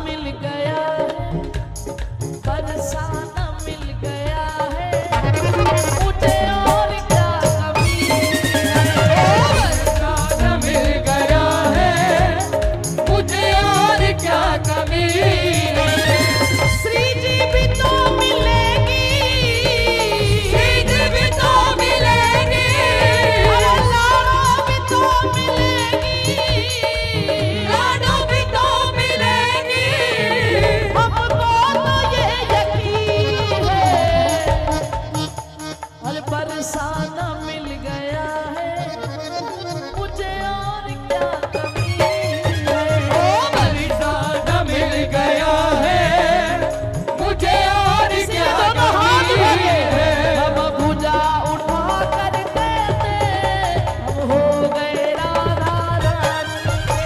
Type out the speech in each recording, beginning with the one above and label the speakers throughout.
Speaker 1: मिल गया है, बरसाना मिल गया है, मुझे और क्या कमी है।
Speaker 2: बरसाना मिल गया है, मुझे और क्या कमी है।
Speaker 1: श्री जी भी तो मिलेगी,
Speaker 2: श्री जी भी तो मिलेगी,
Speaker 1: लाडो भी तो मिलेगी,
Speaker 2: लाडो भी तो मिलेगी।
Speaker 1: हमको तो ये यकीन है। और बरसाना मिल गया है, मुझे और क्या कमी है।
Speaker 2: बरसाना मिल गया है, मुझे और क्या कमी है।
Speaker 1: हम भुजा उठा कर कहते, हम हो गए राधा रानी के।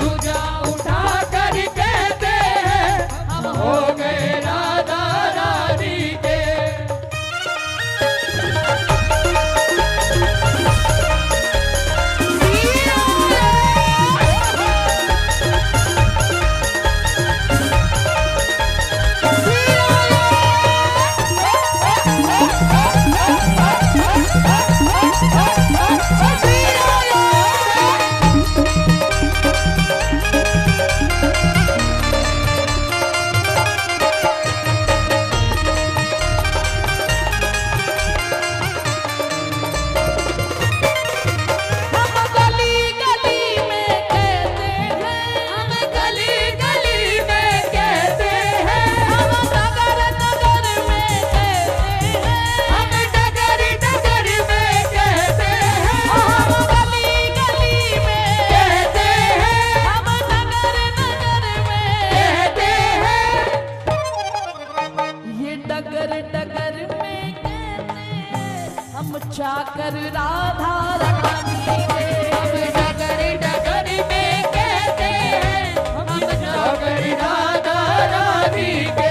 Speaker 2: भुजा उठा कर कहते हैं, हम हो गए राधा रानी के।
Speaker 1: हम गली गली में कहते हैं,
Speaker 2: हम गली गली में कहते हैं,
Speaker 1: हम नगर नगर में कहते हैं,
Speaker 2: हम डगर डगर में कहते हैं,
Speaker 1: हम गली गली में
Speaker 2: कहते हैं,
Speaker 1: हम नगर नगर में
Speaker 2: कहते हैं।
Speaker 1: ये डगर डगर में कहते हैं, हम चाकर राधा रानी के।
Speaker 2: हम डगर डगर में कहते हैं, हम चाकर राधा रानी के।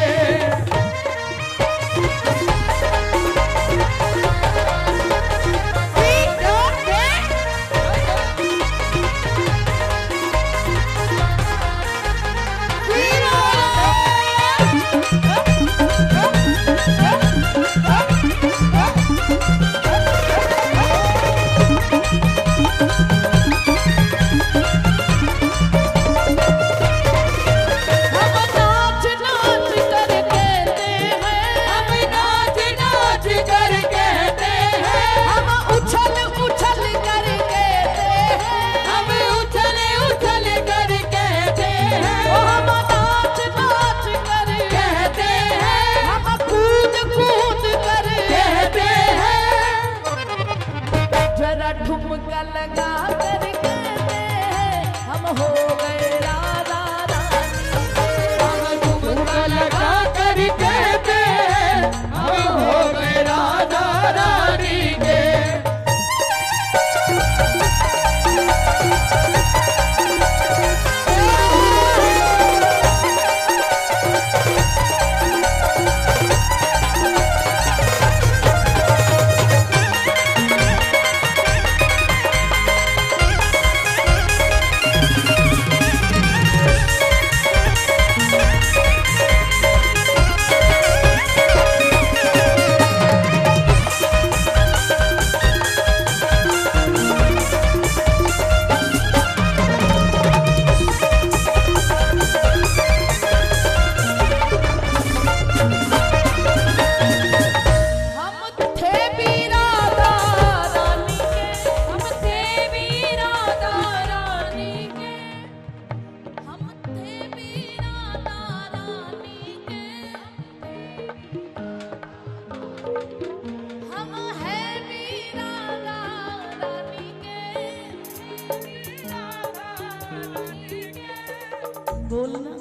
Speaker 1: हम नाच नाच कर कहते हैं,
Speaker 2: हम नाच नाच कर कहते हैं,
Speaker 1: हम उछल उछल कर कहते हैं,
Speaker 2: हम उछल उछल कर कहते हैं,
Speaker 1: ओ हम नाच नाच कर
Speaker 2: कहते हैं,
Speaker 1: हम कूद कूद कर
Speaker 2: कहते हैं।
Speaker 1: जरा ठुमका लगा कर कहते हैं, हम हो गए राधा रानी के।
Speaker 2: हम ठुमका लगा कर कहते हैं, हम हो गए राधा रानी के।
Speaker 1: हम थे भी राधा रानी के,
Speaker 2: हम थे भी राधा रानी के,
Speaker 1: हम थे भी राधा रानी के, हम हैं भी राधा रानी के। बोलना